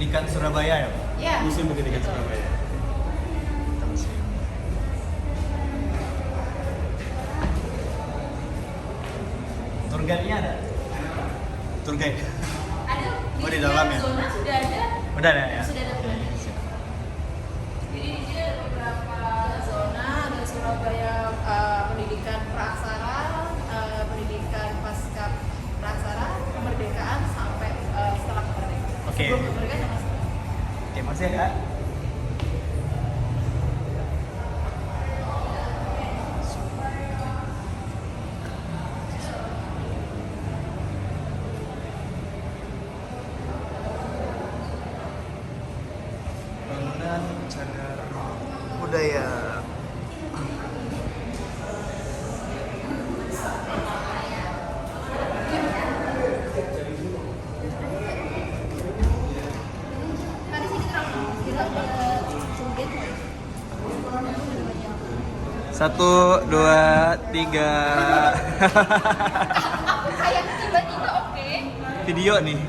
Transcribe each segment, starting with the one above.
pendidikan Surabaya ya Pak? Iya. Museum Pendidikan Surabaya. Tour guide-nya ada? Tour guide? Ada Oh, di dalam ya? zona sudah ada. Udah ada ya? Sudah ada bulan. Jadi di sini ada beberapa zona, ada Surabaya pendidikan praksara, pendidikan pasca praksara, kemerdekaan sampai setelah kemerdekaan. Oke. Sebelum kemerdekaan ya Mas. Oke, masih ya Kak? Bangunan cagar budaya. Nah, di sini terang. Kita ada suget. Satu, dua, tiga. Aku kayak tiba-tiba oke. Video nih.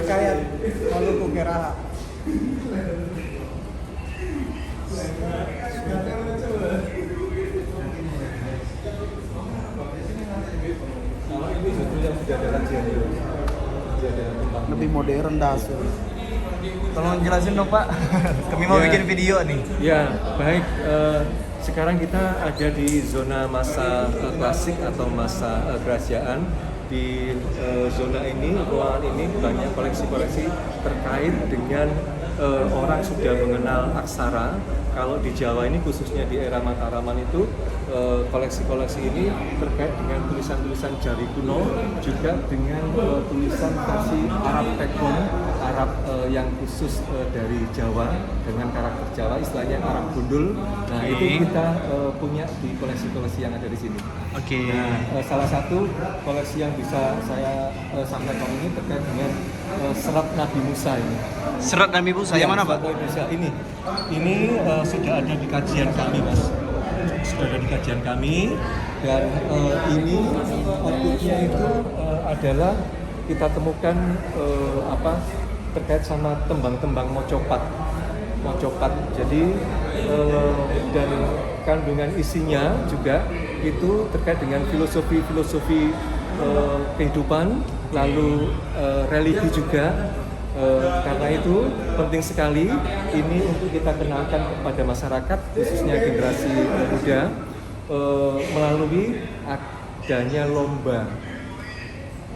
Kayak Maluku Kerala. Kalau ini justru yang sudah ada kajian itu, sudah ada tempat. Lebih modern dasar. Tolong jelasin dong Pak. Kami mau Ya. bikin video nih. Ya, baik. Sekarang kita ada di zona masa klasik atau masa kerajaan. Di zona ini, ruangan ini banyak koleksi-koleksi terkait dengan orang sudah mengenal aksara. Kalau di Jawa ini khususnya di era Mataraman itu koleksi-koleksi ini terkait dengan tulisan-tulisan jari kuno, juga dengan tulisan versi Arab Tekun, Arab yang khusus dari Jawa dengan karakter Jawa, istilahnya Arab gundul. Nah, itu kita punya di koleksi-koleksi yang ada di sini. Oke. Nah, salah satu koleksi yang bisa saya sampaikan ini terkait dengan serat Nabi Musa ini. Serat Nabi Musa yang mana Pak? Serat Nabi Musa ini sudah ada di kajian kami, Mas. Sudah ada di kajian kami, dan ini outputnya itu adalah kita temukan terkait sama tembang-tembang mocopat. Jadi dan kandungan isinya juga itu terkait dengan filosofi kehidupan, lalu religi juga. Karena itu penting sekali ini untuk kita kenalkan kepada masyarakat, khususnya generasi muda, melalui adanya lomba.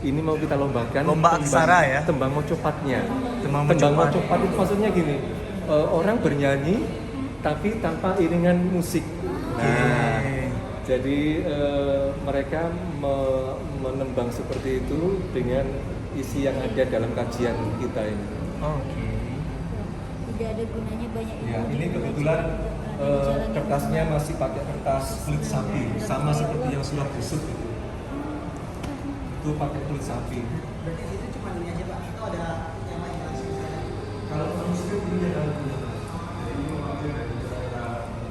Ini mau kita lombakan Lomba aksara ya? Tembang mocopatnya. Tembang mocopat itu maksudnya gini, orang bernyanyi tapi tanpa iringan musik. Nah, jadi mereka menembang seperti itu dengan isi yang ada dalam kajian kita ini. Oke. Tidak ada gunanya banyak Ya, ini kebetulan kertasnya masih pakai kertas kulit sapi, sama seperti yang surat busuk itu. Itu pakai kulit sapi. Berarti itu cuma ini aja Pak, atau ada yang lain lagi? Kalau manuskrip ini adalah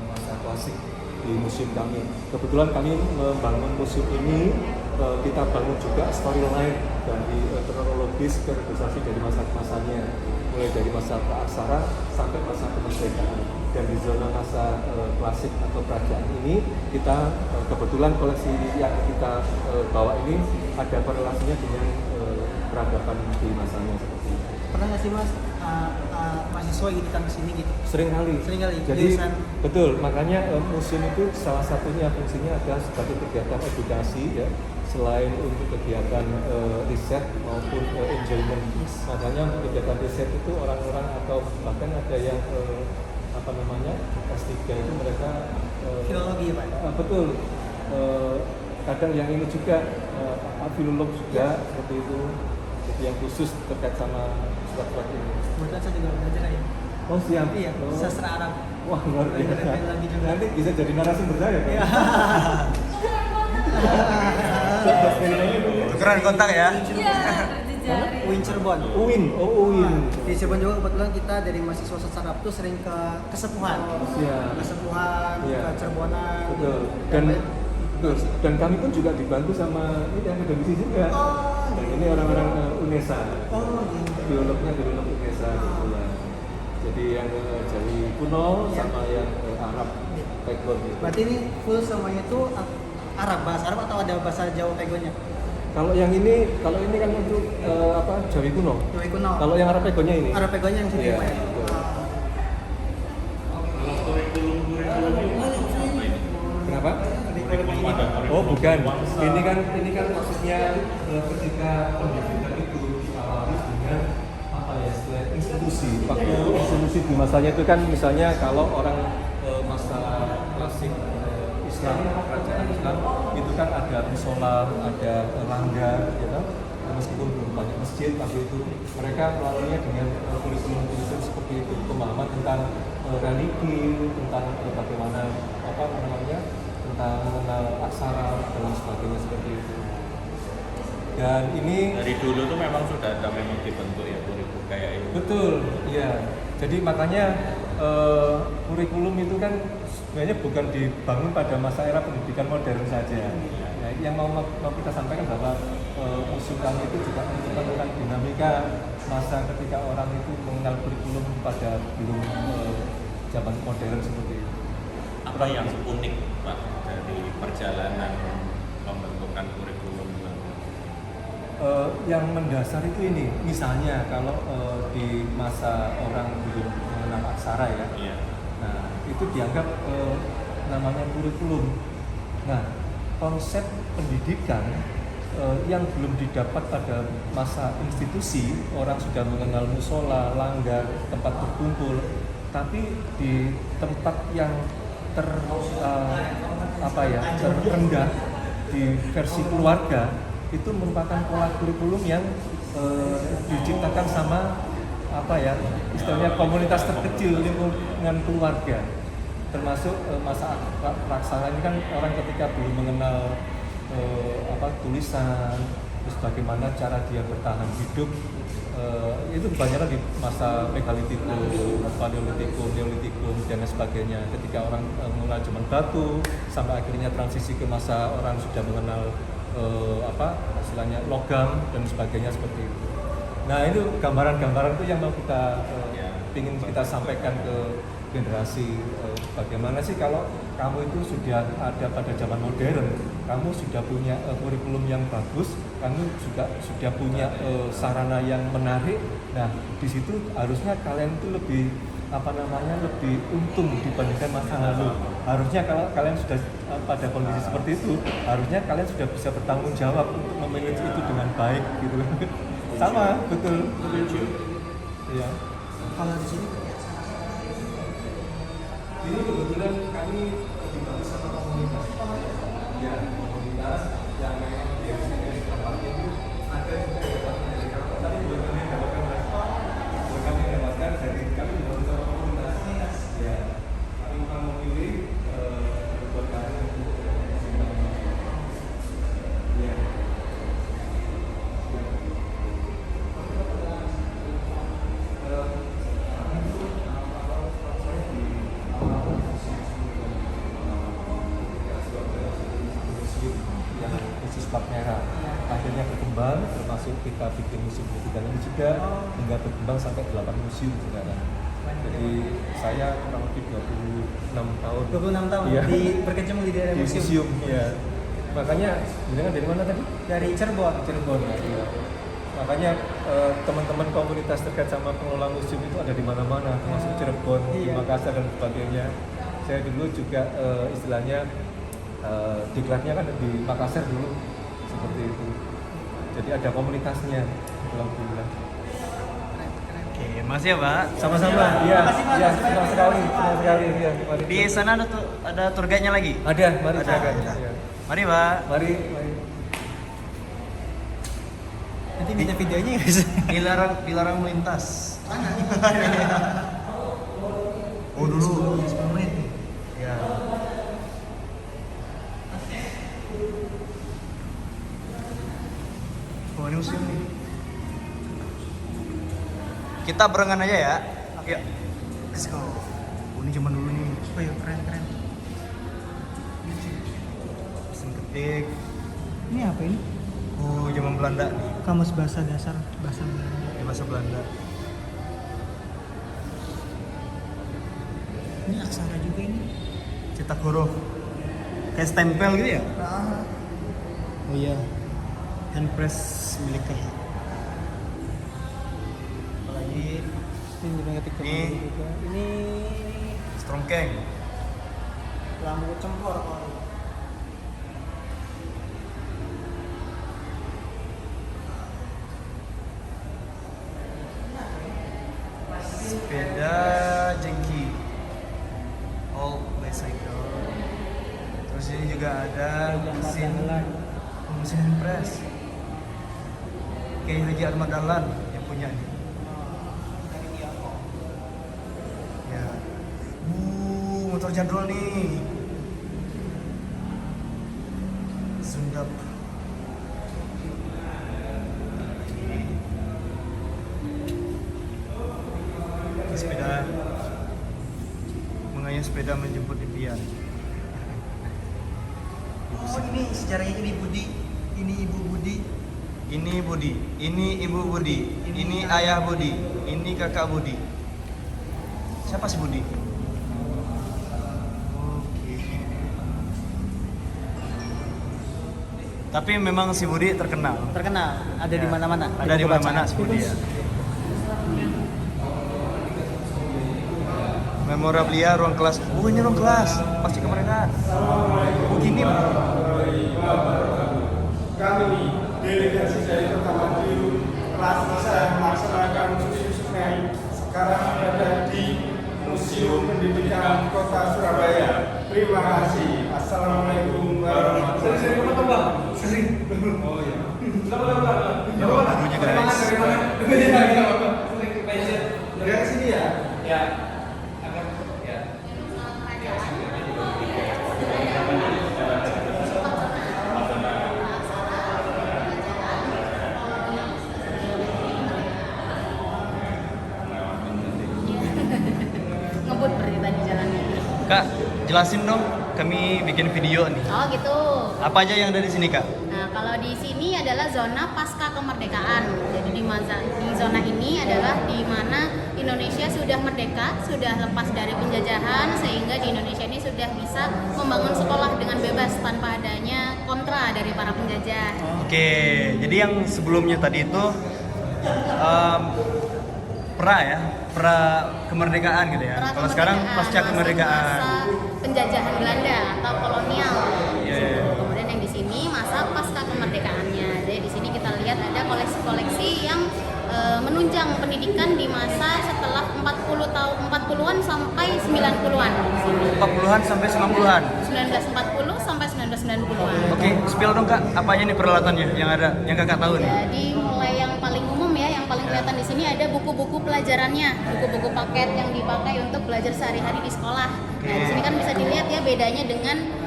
masa klasik di museum kami. Kebetulan kami membangun museum ini, kita bangun juga storyline dari kronologis representasi dari masa-masanya, mulai dari masa praaksara sampai masa kemerdekaan. Dan di zona masa klasik atau kerajaan ini kita kebetulan koleksi yang kita bawa ini ada korelasinya dengan peradaban di masanya seperti ini. Pernah nggak sih mas mahasiswa gitu kan kesini gitu? Sering kali. Jadi Jurusan. betul, makanya museum itu salah satunya fungsinya adalah sebagai kegiatan edukasi ya, selain untuk kegiatan riset maupun enjoyment. Makanya untuk kegiatan riset itu orang-orang atau bahkan ada yang S3 itu mereka Filologi ya Pak? betul. Kadang yang ini juga filolog juga seperti itu, jadi yang khusus terkait sama surat-surat ini. Kebetulan saya juga belajar ya. Oh siap. Iya, Oh. sastra Arab. Wah luar biasa. Filologi juga. Nanti bisa jadi narasumber saya. Pak. Iya. Tukeran kontak ya. Iya, jejaring. UIN Cirebon. Uwin, oh Uwin. Di Cirebon juga kebetulan kita dari mahasiswa sastra Arab tuh sering ke Kesepuhan. Siap. Kesepuhan, Iya. ke Cirebonan. Betul. Dan kami pun juga dibantu sama ini akademisi juga. Oh, Dan ini orang-orang UNESA. Oh, gitu. Biolognya UNESA gitu ya. Jadi yang Jawi kuno Iya. sama yang Arab background gitu. Berarti ini full semuanya itu Arab, bahasa Arab atau ada bahasa Jawa pegonya? Kalau ini kan untuk Jawi kuno. Jawa kuno. Kalau yang Arab pegonya ini. Arab pegonya yang sini Iya, Pak ya? betul. Kenapa? Oh bukan. Ini kan maksudnya ketika pendidikan itu diawali dengan institusi. Waktu institusi di masanya itu kan misalnya kalau orang masa klasik Islam, kerajaan Islam itu kan ada musola, ada langgar, gitu. Meskipun belum banyak masjid waktu itu, mereka melaluinya dengan kurikulum seperti itu, pemahaman tentang religi, tentang bagaimana tentang mengenal aksara dan sebagainya seperti itu. Dan ini Dari dulu tuh memang sudah ada dibentuk ya kurikulum kayak ini. betul, iya. Jadi makanya kurikulum itu kan sebenarnya bukan dibangun pada masa era pendidikan modern saja. Nah, yang mau kita sampaikan bahwa museum kami itu juga menunjukkan tentang dinamika masa ketika orang itu mengenal kurikulum pada belum zaman modern seperti itu. Apa yang unik Pak dari perjalanan pembentukan kurikulum? Yang mendasar itu ini, misalnya kalau di masa orang belum mengenal aksara ya, Iya. nah itu dianggap namanya kurikulum. Nah, konsep pendidikan yang belum didapat pada masa institusi, orang sudah mengenal musola, langgar, tempat berkumpul, tapi di tempat yang terendah di versi keluarga itu merupakan pola kurikulum yang diciptakan sama istilahnya komunitas terkecil lingkungan keluarga, termasuk masa praksana ini kan orang ketika belum mengenal tulisan, terus bagaimana cara dia bertahan hidup, itu banyaknya di masa megalitikum, paleolitikum, neolitikum dan sebagainya. Ketika orang mengenal zaman batu sampai akhirnya transisi ke masa orang sudah mengenal istilahnya logam dan sebagainya seperti itu. Nah itu gambaran-gambaran itu yang mau kita ingin kita sampaikan ke generasi. Bagaimana sih kalau kamu itu sudah ada pada zaman modern, kamu sudah punya kurikulum yang bagus, kamu juga sudah punya sarana yang menarik. Nah di situ harusnya kalian itu lebih lebih untung dibandingkan masa lalu. Harusnya kalau kalian sudah pada kondisi seperti itu, harusnya kalian sudah bisa bertanggung jawab untuk memanage itu dengan baik gitu. Sama, betul. Iya. Kalau di sini Ini kebetulan kami dibantu sama komunitas. Ya, komunitas yang memang di sini tempatnya itu ada juga dari kampung. Tapi bukan kami dapatkan respon, bukan kami dapatkan dari kami dibantu sama komunitas. Ya, kami bukan memilih buat kami untuk ya. Yang khusus plat merah akhirnya berkembang, termasuk kita bikin museum pendidikan ini juga hingga berkembang sampai 8 museum sekarang. Jadi saya kurang lebih 26 tahun 26 tahun Iya. berkecimpung di daerah Di museum ya. Makanya jenengan dari mana tadi? Dari Cirebon. Cirebon ya. Iya. Makanya teman-teman komunitas terkait sama pengelola museum itu ada di mana-mana, termasuk Cirebon, di Makassar dan sebagainya. Saya dulu juga istilahnya diklatnya kan di Makassar dulu seperti itu. Jadi ada komunitasnya, alhamdulillah. Oke, makasih ya Pak. Sama-sama. Iya. Iya, senang sekali. Iya, mari. Di sana ada tour guide-nya lagi? Ada, mari Ada. silakan. Iya. Mari Pak. Mari. Nanti minta videonya guys. Dilarang melintas. Oh dulu 10 menit nih. Ya. Oh ini museum nih. Kita barengan aja ya. Yuk. Let's go. Oh, ini zaman dulu nih. Oh iya, keren. Mesin ketik. Ini apa ini? Oh zaman Belanda nih. Kamus bahasa dasar bahasa Belanda. Di bahasa Belanda. Ini aksara juga ini. Cetak huruf. Kayak stempel gitu ya? Oh iya. Hand press milik Keh. Apalagi Ini juga ngetik Ini. juga. Ini strongkeng. lampu cempor kalau ini. Sepeda jengki. Old bicycle. Terus ini juga ada mesin press. Kayak Haji Ahmad Dahlan yang punya ini. Ya. Motor jadul nih. Sundap. Ini sepeda mengayuh sepeda menjemput impian. Oh ini sejarahnya ini Budi. Ini Ibu Budi. Ini Budi, ini Ibu Budi, ini Ayah Budi, ini Kakak Budi. Siapa si Budi? Oke. Tapi memang si Budi terkenal. Terkenal, ada di Ya, mana-mana. Ada di mana-mana si Budi ya. Memorabilia ruang kelas. Oh ini ruang kelas, pasti kemerdekaan. Oh gini Pak. Kami delegasi dari pertama di kelas bisa melaksanakan cuti sungai sekarang berada di Museum Pendidikan Kota Surabaya. Terima kasih. Assalamualaikum warahmatullahi wabarakatuh. Oh iya. Barunya guys. Dari sini ya? Ya. Ngebut berarti tadi jalannya. Kak, jelasin dong. Kami bikin video nih. Oh gitu. Apa aja yang ada di sini Kak? Nah, kalau di sini adalah zona pasca kemerdekaan. Jadi di zona ini adalah di mana Indonesia sudah merdeka, sudah lepas dari penjajahan, sehingga di Indonesia ini sudah bisa membangun sekolah dengan bebas tanpa adanya kontra dari para penjajah. Oke, jadi yang sebelumnya tadi itu pra kemerdekaan gitu ya. Pra Kalau sekarang kemerdekaan, pasca kemerdekaan. masa penjajahan Belanda atau kolonial. Iya, iya. Kemudian yang di sini masa pasca kemerdekaannya. Jadi di sini kita lihat ada koleksi-koleksi yang menunjang pendidikan di masa setelah 40-an sampai 90-an di sini. 40-an sampai 90-an. 1940 sampai 1990-an. Oke, spill dong Kak, apa aja nih peralatannya yang ada, yang Kakak tahu nih? Jadi mulai yang paling umum ya, yang paling kelihatan di sini ada buku-buku pelajarannya, buku-buku paket yang dipakai untuk belajar sehari-hari di sekolah. Nah, di sini kan bisa dilihat ya bedanya dengan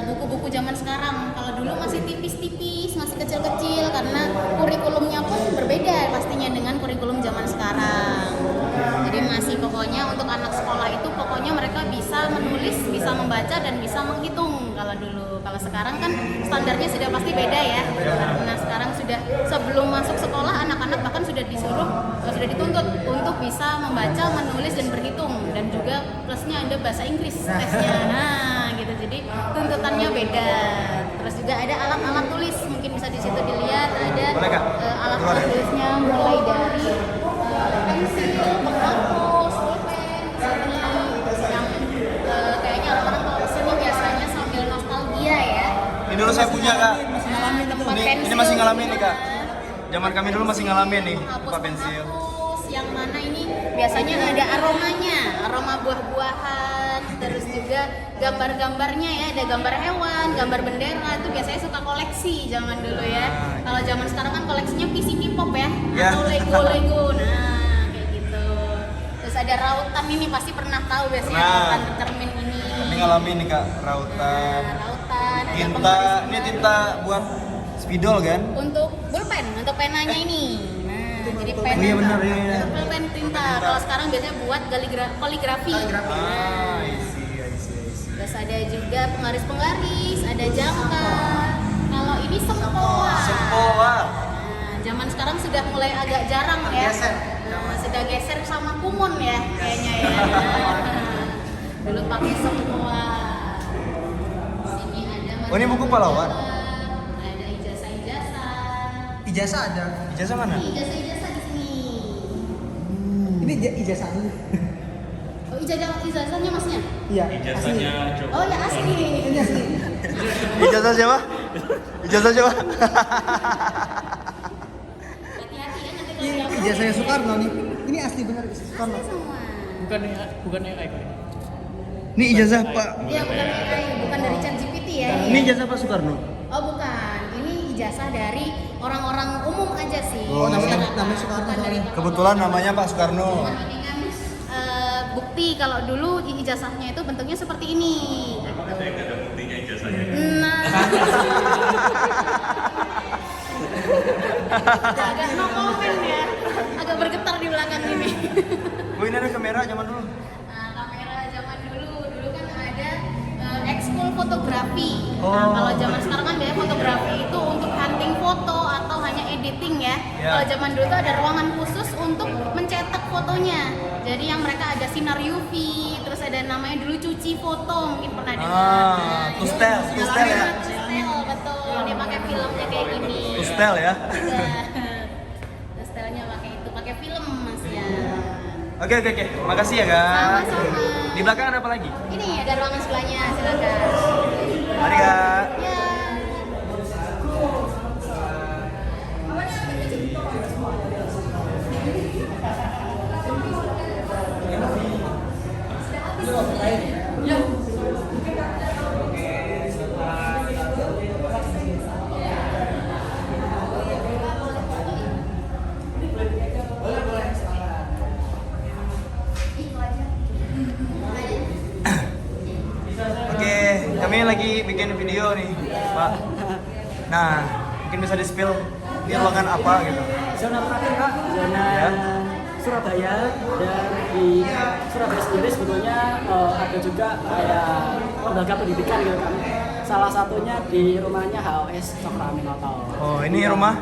buku-buku zaman sekarang. Kalau dulu masih tipis-tipis, masih kecil-kecil karena kurikulumnya pun berbeda pastinya dengan kurikulum zaman sekarang. Jadi masih pokoknya untuk anak sekolah itu pokoknya mereka bisa menulis, bisa membaca dan bisa menghitung kalau dulu. Kalau sekarang kan standarnya sudah pasti beda ya. Karena sekarang sudah sebelum masuk sekolah anak-anak bahkan sudah dituntut untuk bisa membaca, menulis dan berhitung, dan juga plusnya ada bahasa Inggris tesnya. Nah, gitu. Jadi tuntutannya beda. Terus juga ada alat-alat tulis, mungkin bisa di situ dilihat ada Boleh, Kak? alat-alat tulisnya mulai dari pensil, penghapus, pulpen, sini yang kayaknya orang-orang kalau kesini biasanya sambil nostalgia ya. Ini dulu saya punya kak. Tempat Ini masih ngalamin nih kak. Zaman kami dulu masih ngalamin nih penghapus, Pak pensil. penghapus yang mana ini biasanya ada aromanya, aroma buah-buahan, terus juga gambar-gambarnya ya, ada gambar hewan, gambar bendera, itu biasanya suka koleksi zaman dulu ya. Kalau zaman sekarang kan koleksinya PC K-pop ya, Ya. atau Lego, nah kayak gitu. Terus ada rautan ini pasti pernah tahu biasanya Pernah. rautan cermin ini. Kami ngalamin nih kak rautan. Nah, rautan, ada Tinta, penggaris ini tinta buat spidol kan? untuk pulpen, untuk penanya ini. Nah, jadi pena. Oh iya benar ya. Pulpen tinta. Kalau sekarang biasanya buat kaligrafi. Ah, I see. Terus ada juga penggaris-penggaris, ada jangka. Kalau ini sempoa. Sempoa. Nah, zaman sekarang sudah mulai agak jarang ya. Nah, sudah geser sama kumon ya kayaknya ya. Dulu pakai sempoa. Sini ada. Oh, ini buku pahlawan? Ada ijazah-ijazah. Ijazah ada. Ijazah mana? Ini ijazah-ijazah di sini. Ini ijazah dulu. Oh, ijazahnya masnya? Iya. Ijazahnya Joko. Oh ya asli. Ini asli. Ijazah siapa? Ijazah siapa? Hati-hati ya nanti kalau Ini diambil. ijazahnya Soekarno nih. Ini asli benar Soekarno. Asli semua. bukan AI Pak. Ini ijazah Pak. Iya bukan AI, bukan dari ChatGPT ya. Ini ijazah Pak Soekarno. Oh bukan, ini ijazah dari orang-orang umum aja sih. Oh, namanya Bukan Soekarno dari soalnya. tokoh-tokoh. Kebetulan namanya Pak Soekarno. Cuman ini kan bukti kalau dulu ijazahnya itu bentuknya seperti ini. Memang saya nggak ada buktinya ijazahnya. Nah, agak no comment ya, agak bergetar di belakang ini. Oh ini ada kamera zaman dulu. Nah, kamera zaman dulu kan ada ekskul fotografi. Nah, Oh. kalau zaman sekarang kan biasanya fotografi itu untuk hunting foto atau hanya editing ya. Ya. Kalau zaman dulu tuh ada ruangan khusus untuk mencetak fotonya. Jadi yang mereka ada sinar UV, terus ada namanya dulu cuci foto, mungkin pernah dengar. Ah, itu tustel ya. Tustel, betul. Dia pakai filmnya kayak gini. Tustel ya. Iya. Tustelnya pakai itu, pakai film Mas ya. Oke. Makasih ya kak. Sama-sama. Di belakang ada apa lagi? Ini ada ruangan sebelahnya, silakan. Mari kak. Ya. Oke, kami lagi bikin video nih, Pak. Nah, mungkin bisa di-spill ini ruangan apa gitu. Zona terakhir Kak, zona Ya. Surabaya, dan di Surabaya sendiri sebetulnya ada juga kayak lembaga pendidikan gitu kan. Salah satunya di rumahnya HOS Cokro Aminoto. Oh, ini rumah?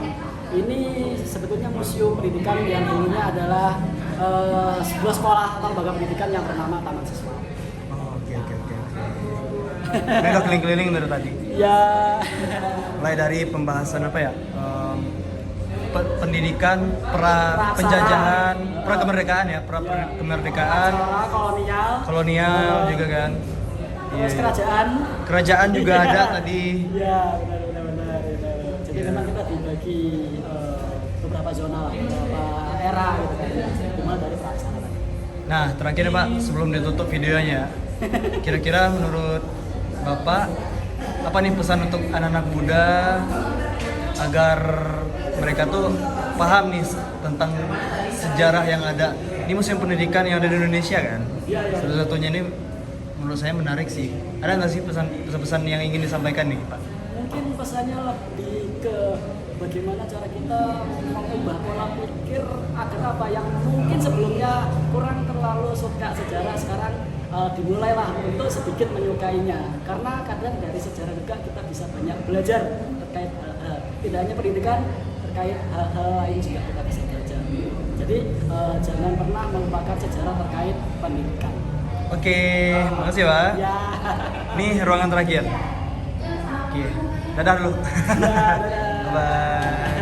Ini sebetulnya museum pendidikan yang dulunya adalah sebuah sekolah atau lembaga pendidikan yang bernama Taman Siswa. Oh, oke. Ini udah keliling-keliling dari tadi. Ya, Mulai dari pembahasan apa ya? Pendidikan pra Praksara. penjajahan, pra kemerdekaan ya, pra kemerdekaan, sekolah kolonial, kolonial juga kan. terus Iya. kerajaan. Kerajaan juga Iya. ada tadi. Iya, benar. Jadi memang kita dibagi beberapa zona lah, beberapa era gitu kan. Dimulai dari praksara tadi. Nah, terakhir Pak, sebelum ditutup videonya, kira-kira menurut Bapak apa nih pesan untuk anak-anak muda agar mereka tuh paham nih tentang sejarah yang ada di museum pendidikan yang ada di Indonesia kan? Iya. Satu-satunya ini menurut saya menarik sih. Ada nggak sih pesan-pesan yang ingin disampaikan nih Pak? Mungkin pesannya lebih ke bagaimana cara kita mengubah pola pikir agar apa yang mungkin sebelumnya kurang terlalu suka sejarah sekarang dimulailah untuk sedikit menyukainya, karena kadang dari sejarah juga kita bisa banyak belajar terkait hal-hal, tidak hanya pendidikan, terkait hal-hal lain juga kita bisa belajar. Jadi jangan pernah melupakan sejarah terkait pendidikan. Oke, makasih Pak. Ya. Nih ruangan terakhir. Oke, dadah dulu. Ya, dadah. Bye-bye.